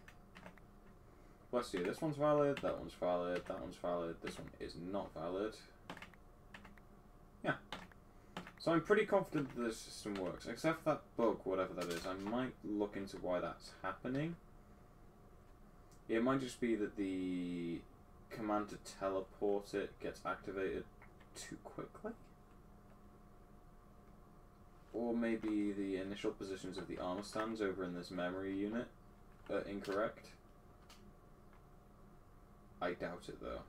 Let's see, this one's valid, that one's valid, that one's valid, this one is not valid. Yeah. So I'm pretty confident that this system works, except for that bug, whatever that is. I might look into why that's happening. It might just be that the command to teleport it gets activated too quickly. Or maybe the initial positions of the armor stands over in this memory unit are incorrect. I doubt it though.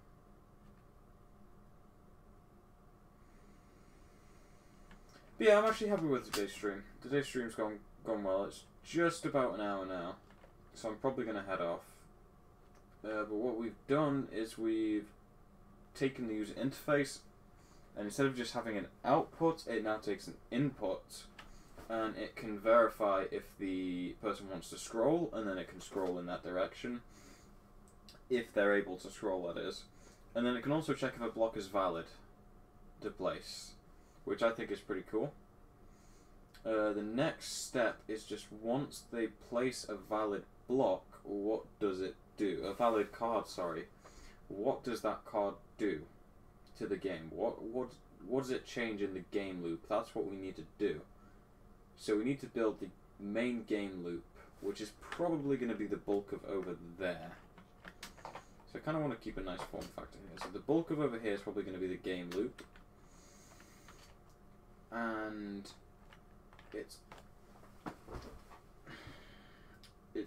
But yeah, I'm actually happy with today's stream. Today's stream's gone well. It's just about an hour now, so I'm probably going to head off. But what we've done is we've taken the user interface, and instead of just having an output, it now takes an input, and it can verify if the person wants to scroll, and then it can scroll in that direction. if they're able to scroll, that is. And then it can also check if a block is valid to place, which I think is pretty cool. The next step is just once they place a valid block, what does it do? A valid card, sorry. What does that card do to the game? What does it change in the game loop? That's what we need to do. So we need to build the main game loop, which is probably going to be the bulk of over there. So I kind of want to keep a nice form factor here. So the bulk of over here is probably going to be the game loop. And it's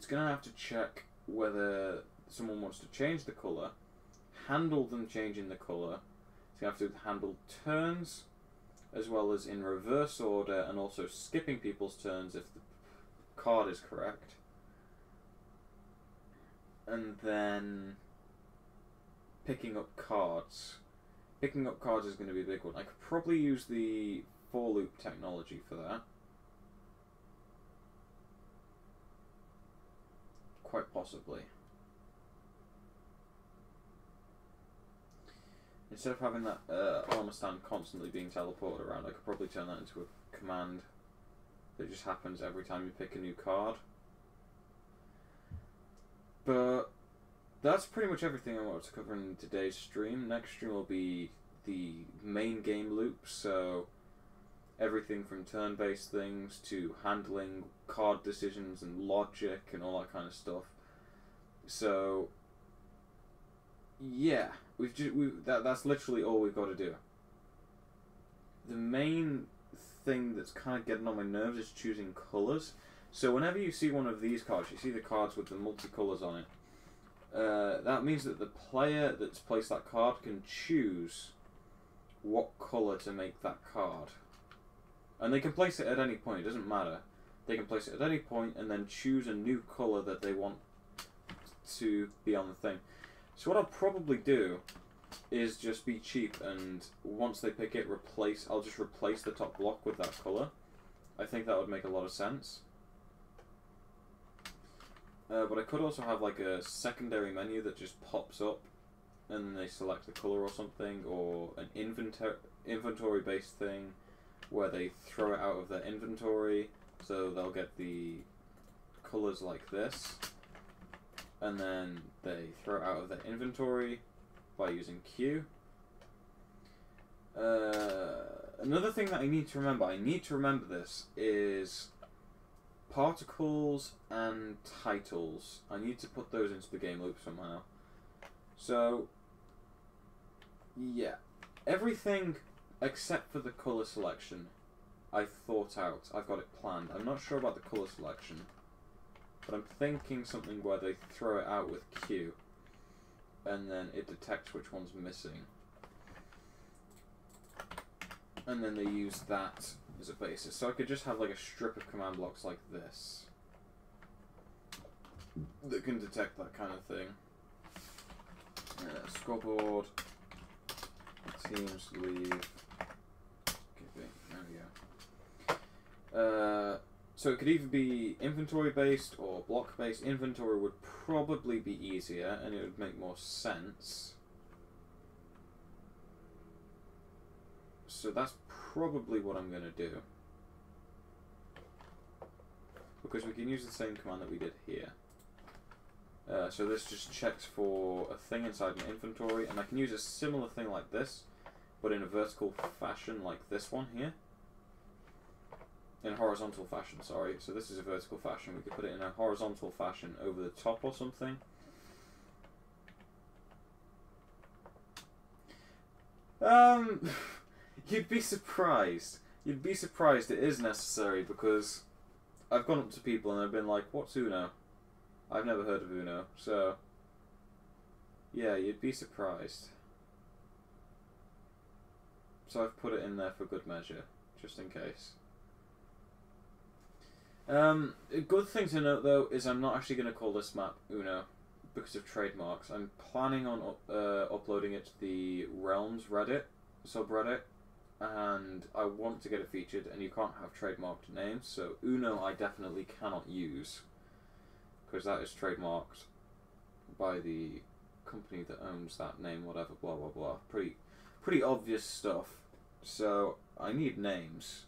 going to have to check whether someone wants to change the colour, handle them changing the colour. It's going to have to handle turns, as well as in reverse order, and also skipping people's turns if the card is correct. And then picking up cards. Picking up cards is going to be a big one. I could probably use the for loop technology for that. Quite possibly. Instead of having that armor stand constantly being teleported around, I could probably turn that into a command that just happens every time you pick a new card. But that's pretty much everything I wanted to cover in today's stream. Next stream will be the main game loop, so everything from turn-based things to handling card decisions and logic and all that kind of stuff. So yeah, that's literally all we've got to do. The main thing that's kind of getting on my nerves is choosing colours. So whenever you see one of these cards, you see the cards with the multicolours on it. That means that the player that's placed that card can choose what colour to make that card. And they can place it at any point, it doesn't matter. They can place it at any point and then choose a new colour that they want to be on the thing. So what I'll probably do is just be cheap, and once they pick it, I'll just replace the top block with that colour. I think that would make a lot of sense. But I could also have like a secondary menu that just pops up and then they select the colour or something, or an inventory based thing where they throw it out of their inventory, so they'll get the colours like this, and then they throw it out of their inventory by using Q. Another thing that I need to remember this, is particles and titles. I need to put those into the game loop somehow. So yeah, everything except for the colour selection I've thought out. I've got it planned. I'm not sure about the colour selection, but I'm thinking something where they throw it out with Q and then it detects which one's missing, and then they use that as a basis. So I could just have like a strip of command blocks like this that can detect that kind of thing. Scoreboard, teams leave, there we go. So it could either be inventory based or block based. Inventory would probably be easier and it would make more sense. So that's probably what I'm going to do, because we can use the same command that we did here. So this just checks for a thing inside an inventory, and I can use a similar thing like this, but in a vertical fashion like this one here. In a horizontal fashion, sorry. So this is a vertical fashion. We could put it in a horizontal fashion over the top or something. You'd be surprised. You'd be surprised it is necessary, because I've gone up to people and I've been like, what's Uno? I've never heard of Uno, so yeah, you'd be surprised. So I've put it in there for good measure, just in case. A good thing to note though is I'm not actually going to call this map Uno because of trademarks. I'm planning on uploading it to the Realms Reddit subreddit, and I want to get it featured, and you can't have trademarked names, so Uno I definitely cannot use, because that is trademarked by the company that owns that name, whatever, blah blah blah. Pretty obvious stuff. So I need names.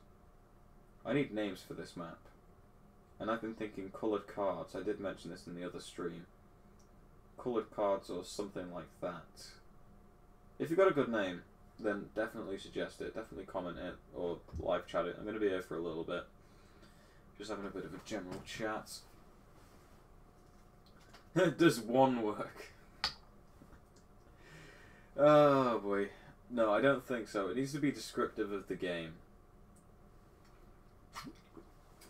I need names for this map. And I've been thinking coloured cards. I did mention this in the other stream. Coloured cards or something like that. If you've got a good name, then definitely suggest it. Definitely comment it or live chat it. I'm going to be here for a little bit. Just having a bit of a general chat. Does one work? Oh boy. No, I don't think so. It needs to be descriptive of the game.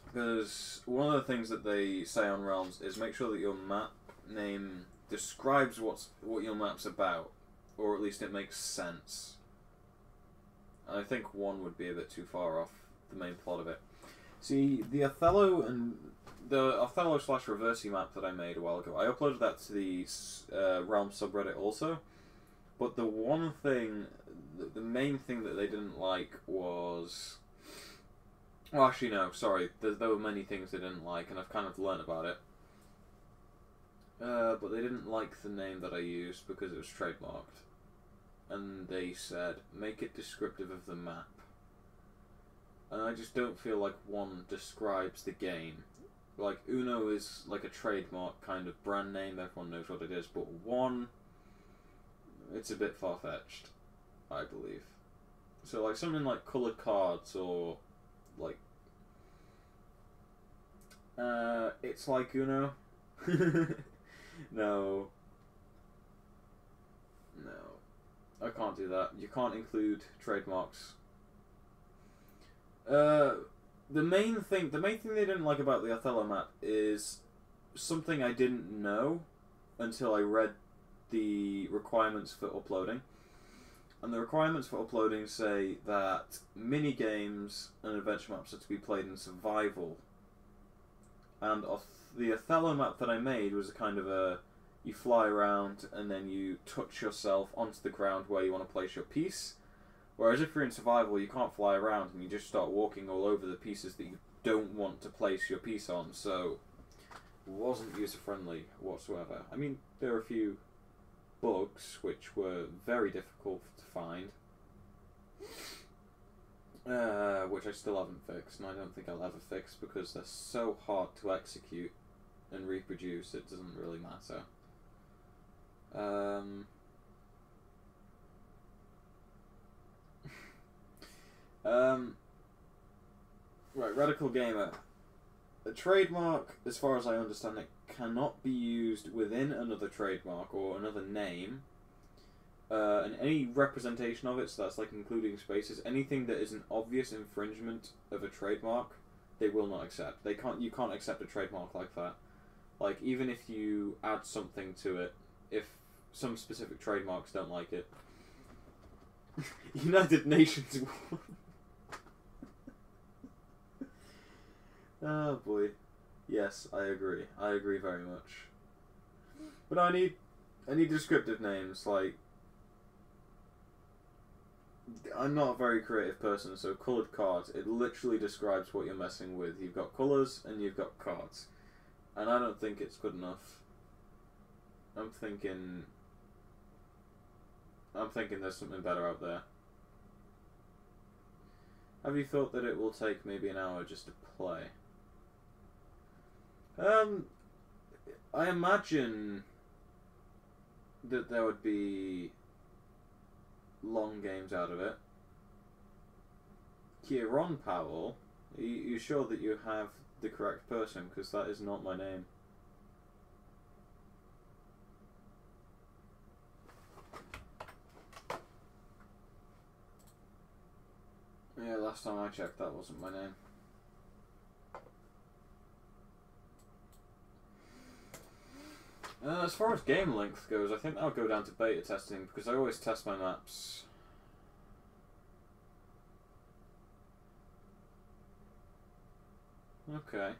Because one of the things that they say on Realms is make sure that your map name describes what your map's about. Or at least it makes sense. And I think one would be a bit too far off the main plot of it. See, the Othello and the Othello/Reversi map that I made a while ago, I uploaded that to the Realm subreddit also. But the one thing, the main thing that they didn't like was... Well, actually no, sorry. There were many things they didn't like, and I've kind of learned about it. But they didn't like the name that I used because it was trademarked. And they said, make it descriptive of the map. And I just don't feel like one describes the game. Like, Uno is like a trademark kind of brand name, everyone knows what it is, but one, it's a bit far-fetched, I believe. So like something like coloured cards or like, it's like Uno. No. I can't do that. You can't include trademarks. The main thing they didn't like about the Othello map is something I didn't know until I read the requirements for uploading. And the requirements for uploading say that mini games and adventure maps are to be played in survival. And the Othello map that I made was a kind of a... You fly around and then you touch yourself onto the ground where you want to place your piece. Whereas if you're in survival, you can't fly around and you just start walking all over the pieces that you don't want to place your piece on. So, it wasn't user-friendly whatsoever. I mean, there are a few bugs which were very difficult to find. Which I still haven't fixed, and I don't think I'll ever fix because they're so hard to execute and reproduce, it doesn't really matter. Right, Radical Gamer. A trademark, as far as I understand it, cannot be used within another trademark or another name. And any representation of it, so that's like including spaces, anything that is an obvious infringement of a trademark, they will not accept. You can't accept a trademark like that. Like, even if you add something to it, if some specific trademarks don't like it. United Nations. Oh boy. Yes, I agree. I agree very much. But I need descriptive names, like... I'm not a very creative person, so coloured cards, it literally describes what you're messing with. You've got colours and you've got cards. And I don't think it's good enough. I'm thinking there's something better out there. Have you thought that it will take maybe an hour just to play? I imagine that there would be long games out of it. Kieron Powell, are you sure that you have the correct person? Because that is not my name. Yeah, last time I checked, that wasn't my name. As far as game length goes, I think I'll go down to beta testing because I always test my maps. Okay.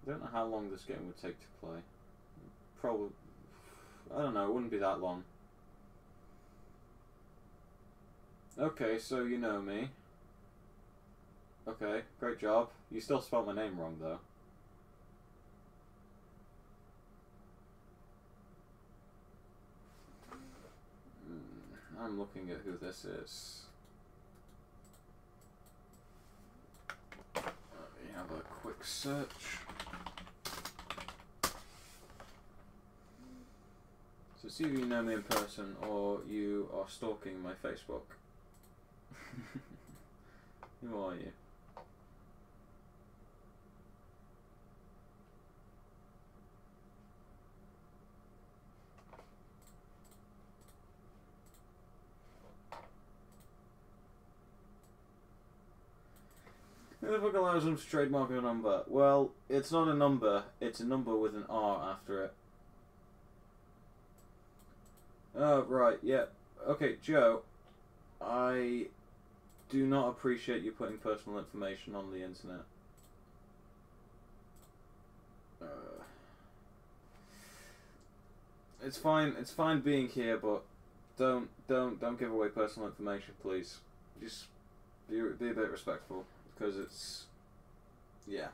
I don't know how long this game would take to play. Probably, I don't know, it wouldn't be that long. Okay, so you know me. Okay, great job. You still spelled my name wrong, though. I'm looking at who this is. Let me have a quick search. So see if you know me in person or you are stalking my Facebook. Who are you? Who the fuck allows them to trademark a number? Well, it's not a number, it's a number with an R after it. Oh, right, yeah. Okay, Joe, I do not appreciate you putting personal information on the internet. It's fine being here, but don't give away personal information, please. Just be a bit respectful, because it's, yeah.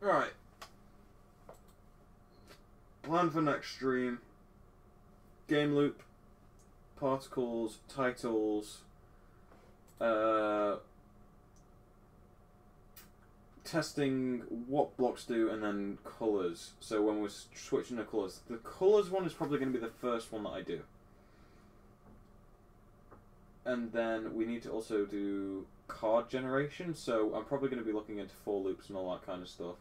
Right. Plan for next stream. Game loop, particles, titles, testing what blocks do, and then colours. So when we're switching the colours, the colours one is probably going to be the first one that I do. And then we need to also do card generation, so I'm probably going to be looking into for loops and all that kind of stuff.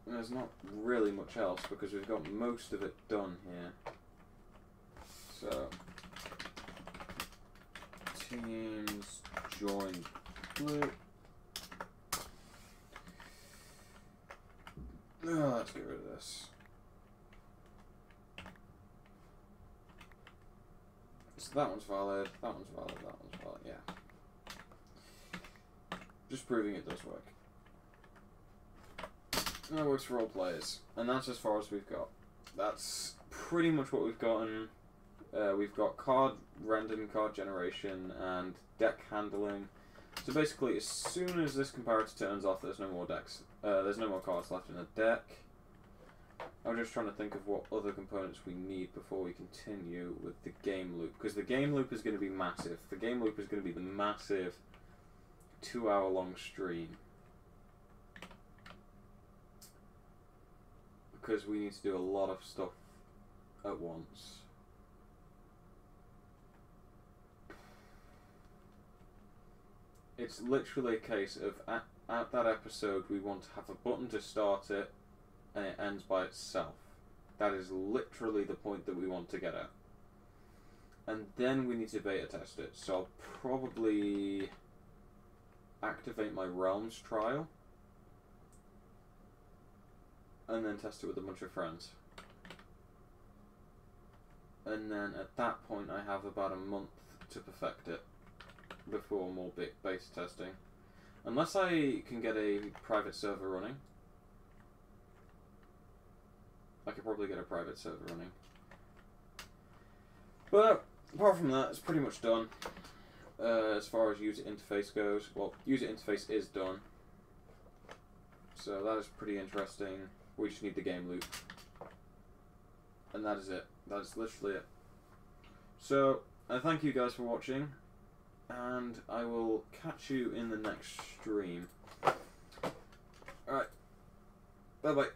There's not really much else because we've got most of it done here. So, teams join blue. Oh, let's get rid of this. So that one's valid, that one's valid, that one's valid, yeah. Just proving it does work. That works for all players, and that's as far as we've got. That's pretty much what we've gotten. We've got card random card generation and deck handling. So basically, as soon as this comparator turns off, there's no more decks. There's no more cards left in the deck. I'm just trying to think of what other components we need before we continue with the game loop, because the game loop is going to be massive. The game loop is going to be the massive 2-hour-long stream. Because we need to do a lot of stuff at once. It's literally a case of, at that episode, we want to have a button to start it, and it ends by itself. That is literally the point that we want to get at. And then we need to beta test it. So I'll probably activate my Realms trial, and then test it with a bunch of friends. And then at that point I have about a month to perfect it before more beta testing. Unless I can get a private server running. I could probably get a private server running. But apart from that, it's pretty much done. As far as user interface goes, well, user interface is done. So that is pretty interesting. We just need the game loop. And that is it. That is literally it. So, I thank you guys for watching, and I will catch you in the next stream. Alright. Bye bye.